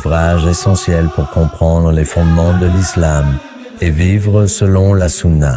ouvrage essentiel pour comprendre les fondements de l'islam et vivre selon la sunna.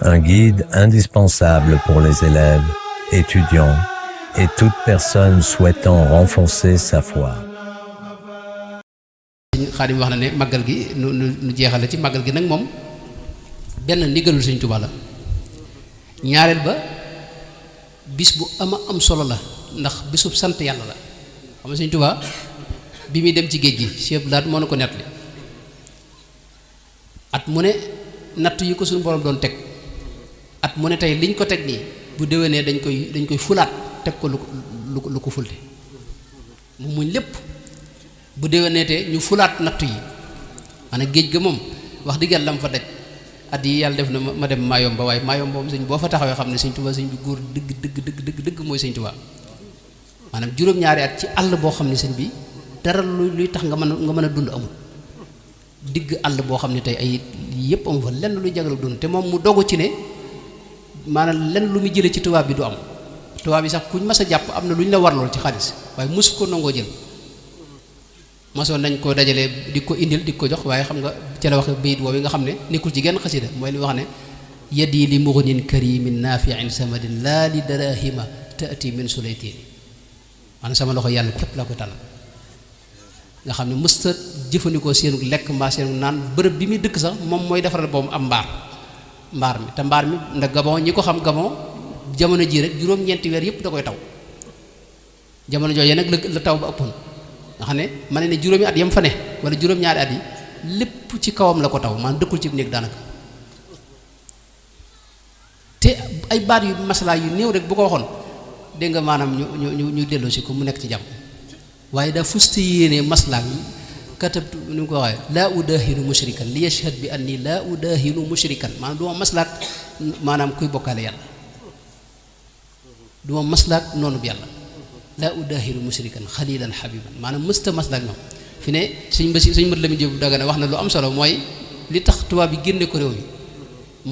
Un guide indispensable pour les élèves, étudiants et toute personne souhaitant renforcer sa foi. Xaadim wax na ne màggal gi nu jeexale ci màggal gi nag moom benn ndigalul Sëñ Tuubaa la ñaareel ba bis bu am solo la ndax bisub sant yàlla la xam nga Sëñ Tuubaa bi muy dem ci géej gi Cheikh Laat moo na ko nettali at mu ne natt yi ko suñu borom doon teg at mu ne tey liñ ko teg nii bu déwénee dañ koy fulaat teg ko lu ko fulte mu muñ lépp bu déwéneetee ñu fulaat nattu yi maanaam géej ga moom wax dëgg yàlla lam fa daj at yi yàlla def na ma dem Mayomba waaye Mayomba moom sëñ boo fa taxawee xam ne Sëñ Tuubaa sëñ bi góor dëgg mooy Sëñ Tuubaa maanaam juróom-ñaari at ci àll boo xam ne sëñ bi dara luy tax nga mën a dund amul digg àll boo xam ne tey ay yëpp amu fa lenn luy jagal dund te moom mu dogu ci ne maanaam lenn lu muy jëlee ci tubaab bi du am tubaab bi sax kuñ mas a jàpp am na lu ñu la warlool ci xaalis waaye mosu ko nangoo jël mosoon nañ ko dajalee di ko indil di ko jox waaye xam nga ca la waxe bayit woowu nga xam ne nekkul ci genn xasida mooy li wax ne yadi li mughnin karimin nafi'in samadin laa li darahima taati min sulaytini maanaam sama loxo yàlla képp laa ko tànn nga xam ne mësta jëfandikoo seenu lekk mbaa seenu naan bërëb bi muy dëkk sax moom mooy defaral boobu am mbaar mi te mbaar mi ndax Gabon ñi ko xam Gabon jamono ji rek juróom-ñeenti weer yëpp da koy taw jamono jooju nag la taw ba ëppoon nga xam ne ma ne juróomi at yam fa ne wala juróom-ñaari at yi lépp ci kawam la ko taw maanaam dëkkul ci néeg daanaka te ay baat yu maslaa yu néew rek bu ko waxoon dégg nga maanaam ñu delloo si ko mu nekk ci jàmm waaye daa fusti yéene maslaa yi katabtu ni mu ko waxee laa udahinu mushrikan li yashhad bi anni laa udahinu mushrikan maanaam du ma maslaak maanaam kuy bokkaale yàlla du ma maslaak noonu bi yàlla laa udaahiru mushrikan xalilan habiban maanaam mësta maslaak ñoom fi ne suñ mët Lamin Jóob Dagana wax na lu am solo mooy li tax tubaab bi génne ko réew mi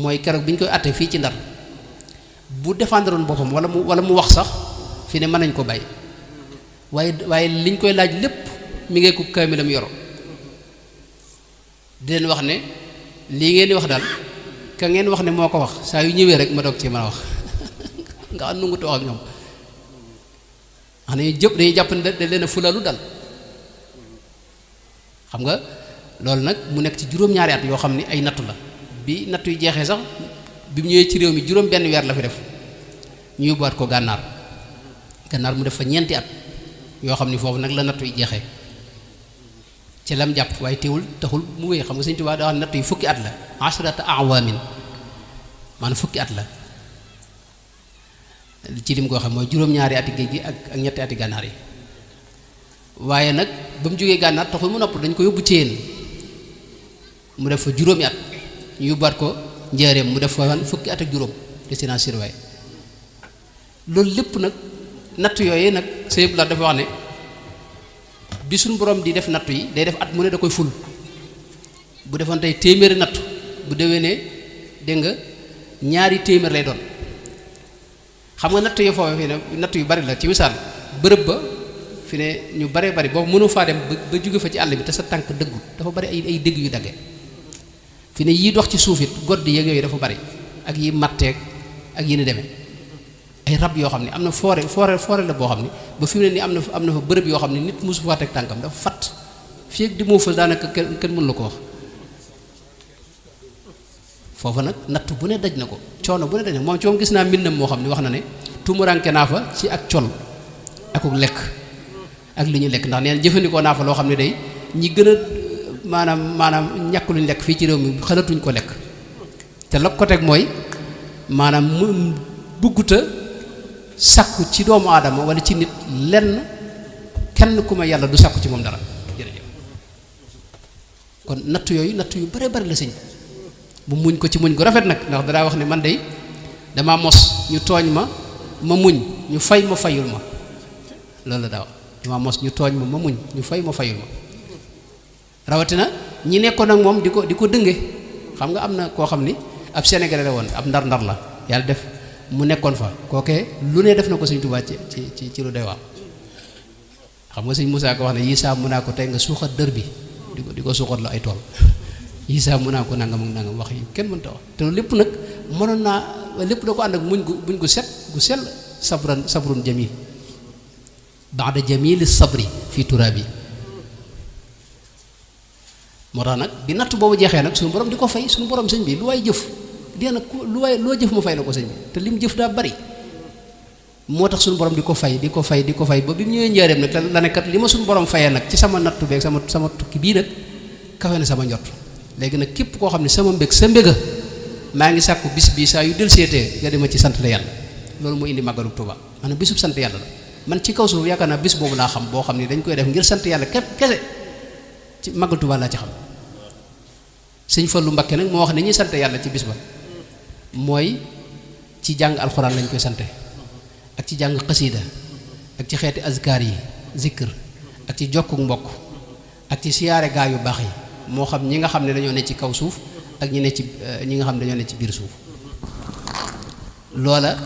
mooy keroog bi ñu koy àtte fii ci Ndar bu défendroon boppam wala mu wax sax fi ne mën nañ ko bàyyi waaye liñ koy laaj lépp mi ngi ko kaamilam yoro di leen wax ne lii ngeen di wax daal ka ngeen wax ne moo ko wax saa yu ñëwee rek ma doog ci mën a wax nga xam nu ngu wax ak ñoom xam ne dañuy jàpp ne da leen a fulalu dal xam nga loolu nag mu nekk ci juróom-ñaari at yoo xam ne ay nattu la bi nattu yu jeexee sax bi mu ñëwee ci réew mi juróom benn weer la fi def ñu yóbbuwaat ko gànnaar mu def fa ñeenti at yoo xam ni foofu nag la nattu yi jeexee ci lam jàpp waaye taxul mu wéy xam nga Sëñ Tuubaa daa wax ne nattu yi fukki at la ashrata awaamin maanaam fukki at la ci lim ko xam mooy juróom-ñaari ati géej gi ak ñetti ati gànnaar yi waaye nag ba mu jógee gànnaar taxul mu nopp dañ ko yóbbu Céyeen mu def fa juróomi at ñu yóbbaat ko Njaaréem mu def fa fukki at ak juróom résidence surveillée loolu lépp nag natt yooyu nag sëñ la dafa wax ne bi suñ borom di def nattu yi day def at mu ne da koy ful bu defoon tey téeméeri nattu bu déwénee dégg nga ñaari téeméer lay doon xam nga natt yu foofu fii ne natt yu bari la ci misaal bërëb ba fi ne ñu baree bari boobu mënu faa dem ba jóge fa ci àll bi te sa tànk dëggul dafa bari ay dëgg yu dagge fi ne yii dox ci suuf it godd yeeg yooyu dafa bari ak yi matteeg ak yi ni demee ay rab yoo xam ne am na forêt la boo xam ne ba fi mu ne nii am na fa bërëb yoo xam ne nit mosu faa teg tànkam dafa fatt fii ak di moo fa daanaka kenn mënu la ko wax foofa nag natt bu ne daj na ko coono bu ne daj na moom ci moom gis naa mbindam moo xam ne wax na ne tumuranke naa fa ci ak col akuk lekk ak li ñu lekk ndax nee na jëfandikoo naa fa loo xam ne day ñi gën a maanaam ñàkk luñ lekk fii ci réew mi xalatuñ ko lekk te la ko teg mooy maanaam mu bugguta sàkku ci doomu aadama wala ci nit lenn kenn ku ma yàlla du sàkku ci moom dara jërëjëf kon natt yooyu natt yu bare bari la sëñ bu muñ ko ci muñ gu rafet nag ndax danaa wax ne man de damaa mos ñu tooñ ma muñ ñu fay ma fayul ma loolu la daa wax damaa mos ñu tooñ ma muñ ñu fay ma fayul ma rawatina ñi nekkoon ak moom di ko dënge xam nga am na koo xam ni ab sénégalais la woon ab ndar-ndar la yàlla def mu nekkoon fa kookee lu ne def na ko Sëñ Tuubaa ci lu doy waar xam nga sëñ Moussa ko wax ne Isaa mun naa ko tey nga suuxat dër bi di ko suuxat la ay tool Isaa mun naa ko nangam ak nangam wax yi kenn mënta wax te lépp nag mënoon naa lépp da ko ànd ak muñ gu set gu sell sabrun jamil baada jamili sabri fii turaabi moo tax nag bi natt boobu jeexee nag suñu borom di ko fay suñu borom sëñ bi lu waay jëf dee nag loo jëf mu fay la ko sëñ bi te lim jëf daa bari moo tax suñu borom di ko fay ba bi mu ñëwee njaareem nag la ne kat li ma suñu borom fayee nag ci sama nattu beeg sama tukki bii nag kawe na sama njot léegi nag képp koo xam ne sama mbég sa mbéga maa ngi sàkku bis bii saa yu del seetee nga dema ci sant la yàlla loolu moo indi màggalu Tuuba maanaam bisub sant yàlla la man ci kaw suuf yaakaar naa bis boobu laa xam boo xam ne dañ koy def ngir sant yàlla kese ci màggal Tuuba laa ci xam sëñ Fallu Mbakke nag moo wax ne ñuy sant yàlla ci bis ba mooy ci jàng alxuraan lañ koy sante ak ci jàng xasiida ak ci xeeti azkar yi zikr ak ci jokkuk mbokk ak ci siyaare gaa yu baax yi moo xam ñi nga xam ne dañoo ne ci kaw suuf ak ñi nga xam ne dañoo ne ci biir suuf loola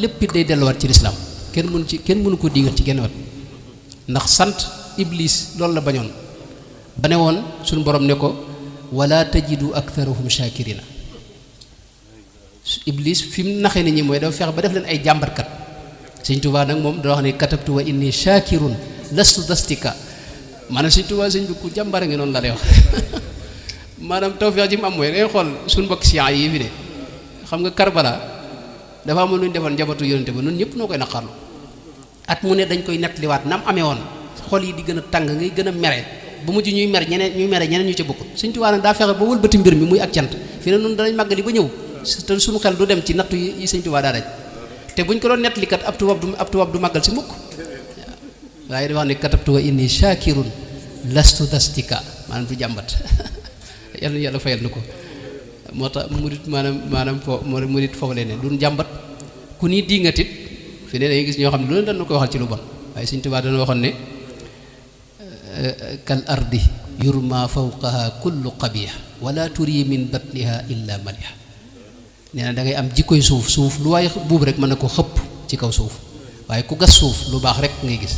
lépp day delluwaat ci lislaam kenn mënu ko diigal ci genn wat ndax sant iblis loolu la bañoon ba ne woon suñu borom ne ko wala tajidu aktharahum shakirina iblis fi mu naxee nit ñi mooy dafa fexe ba def leen ay jàmbatkat sëñ Tuubaa nag moom da wax ne katabtu wa inni shakirun lastu dastika maanaam sëñ Tuubaa sëñ bi ku jàmbare ngi noonu la lay wax maanaam tawfeex ji mu am mooy day xool suñu mbokk siyaan yi fi de xam nga Karbala dafa amoon lu ñu defoon njabootu yonente ba noonu ñëpp noo koy naqarlu at mu ne dañ koy nettaliwaat nam amee woon xol yi di gën a tàng ngay gën a mere ba mujj ñuy mere ñeneen ñu ca bokkut sëñ Tuubaa nag daa fexe ba wëlbati mbir mi muy ak cant fi ne noonu danañ màggali ba ñëw te suñu xel du dem ci nattu yi sëñ Tuubaa daa daj te buñ ko doon nettali kat ab tubaab du màggal si mukk waaye dafa wax ne katabtu wa inni shakirun lastu dastika maanaam du jàmbat yàlla fayal na ko moo tax murit maanaam murit foofu leen ne duñ jàmbat ku ni diingatit fi ne dañuy gis ñoo xam ne lu leen dañ koy waxal ci lu bon waaye sëñ Tuubaa dana waxoon ne kal ardi yurma fawqaha kullu qabih wala turi min batniha illa maliha nee na da ngay am jikkoy suuf lu waaye buub rek mën na ko xëpp ci kaw suuf waaye ku gas suuf lu baax rek ngay gis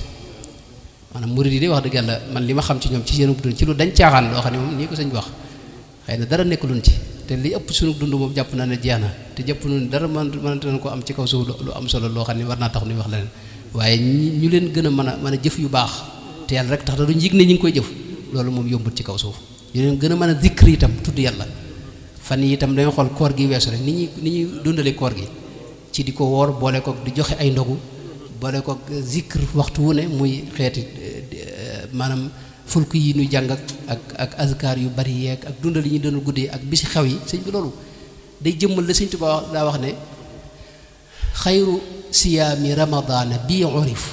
maanaam murid yi de wax dëgg yàlla man li ma xam ci ñoom ci seen dund ci lu dañ caaxaan loo xam ne moom nii ko sëñ bi wax xëy na dara nekk luñ ci te li ëpp suñu dund moom jàpp na ne jeex na te jàpp nañu dara mënante nañ ko am ci kaw suuf lu am solo loo xam ne war naa tax nuy wax leneen waaye ñu leen gën a mën a jëf yu baax te yàlla rek tax da duñ yëg ne ñi ngi koy jëf loolu moom yombut ci kaw suuf ñu leen gën a mën a zikr itam tudd yàlla fan yi itam dañoo xool koor gi weesu rek ni ñuy dundale koor gi ci di ko woor boole ko di joxe ay ndogu boole ko zikr waxtu wu ne muy xeeti maanaam fulk yi ñuy jàng ak azkar yu bari yeeg ak dundal yi ñu doon guddee ak bisi xew yi sëñ bi loolu day jëmmal la sëñ Tuubaa daa wax ne xayru siyaami ramadaana bii urif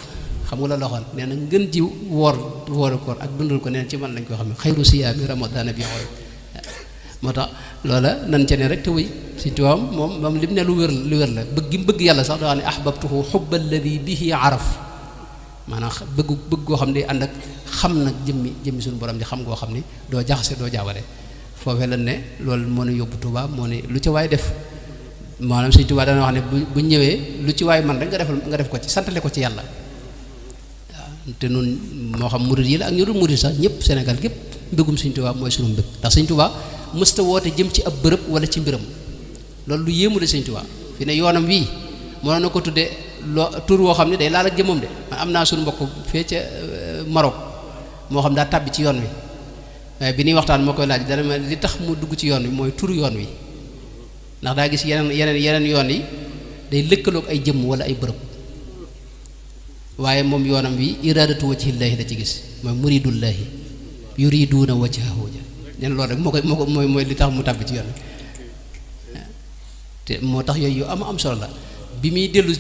xam nga la loxoon nee na ngën ji wooru koor ak dundal ko nee na ci man lañ ko xam ne xayru siyaami ramadaana bii urif moo tax loola nan ca ne rek te wéy sëñ Tuubaa moom lim ne lu wér la bëgg gi mu bëgg yàlla sax daa wax ne ahbabtuhu xubba alladi bihi araf maanaam bëgg goo xam ne ànd ak xam nag jëmmi suñu borom di xam goo xam ni doo jaxase doo jaawale foofee lan ne loolu moo ne yóbbu Tuubaa moo ne lu ci waay def maanaam sëñ Tuubaa dana wax ne bu ñëwee lu ci waay man rek nga def ko ci santale ko ci yàlla waaw te nun moo xam murid yi la ak ñu dul murid sax ñëpp Sénégal gépp mbégum sëñ Tuubaa mooy sunu mbég ndax sëñ Tuubaa mësta woote jëm ci ab bërëb wala ci mbiram loolu lu yéemu la sëñ Tuubaa fi ne yoonam wii mënoon na ko tuddee tur woo xam ne day laal ak jëmmam de man am naa suñu mbokk fee ca Maroc moo xam daa tàbbi ci yoon wi waaye bi ñuy waxtaan moo koy laaj dana ma li tax mu dugg ci yoon wi mooy turu yoon wi ndax daa gis yeneen yoon yi day lëkkaloog ay jëmm wala ay bërëb waaye moom yoonam wi iradatu wajhillaahi la ci gis mooy muridullaahi yuriduuna wajhahu nen loolu rek mooy li tax mu tàbbi ci yoon wi te moo tax yooyu yu am solo la bi muy dellu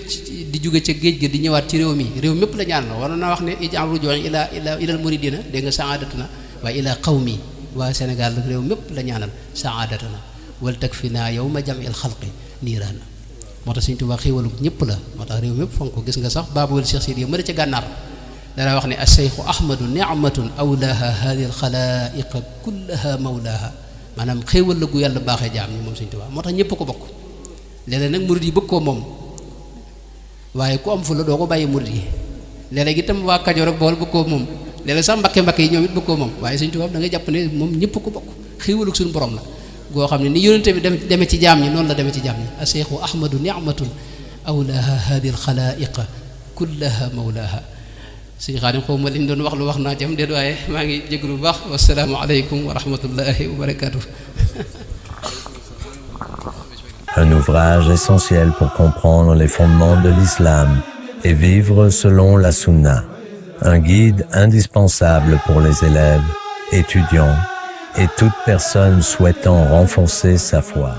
di jóge ca géej ga di ñëwaat ci réew mépp la ñaan la war na wax ne ij'al ruju'i ilal muridina dégg nga saadatuna waaye ila qawmi waa Sénégal réew mépp la ñaanal saadatuna wal takfina yawma jam'il xalqi niiraana moo tax Sëñ Tuubaa xéewalu ñëpp la moo tax réew mépp fonk ko gis nga sax baabul Cheikh Sidi mën a ca gànnaar dana wax ne as-Seexu Ahmadu ni'matun awlaaha haadihi al-xalaa'iqa kullaha mawlaaha maanaam xéewal la gu yàlla baaxee jaam ñi moom Sëñ Tuubaa moo tax ñëpp ko bokk léeg-léeg nag murid yi bëgg koo moom waaye ku am fu la doo ko bàyyi murid yi léeg-léeg itam waa Kajoor ak Bawol bëgg koo moom léeg-léeg sax mbakke yi ñoom it bëgg koo moom waaye Sëñ Tuubaa da ngay jàpp ne moom ñëpp ko bokk xéewalug suñu borom la goo xam ne ni yónnente bi demee ci jaam ñi noonu la demee ci jaam ñi aseexu ahmadu ni'matun awlaha hadi alxalaiqa kullaha mawlaha Sëñ Xaadim xaw ma liñ doon wax lu wax naa jam déet waaye maa ngi jégalu bu baax wasalaamu aleykum wa rahmatullahi wa barakatuh. Un ouvrage essentiel pour comprendre les fondements de l'islam et vivre selon la sunna. Un guide indispensable pour les élèves, étudiants et toute personne souhaitant renforcer sa foi.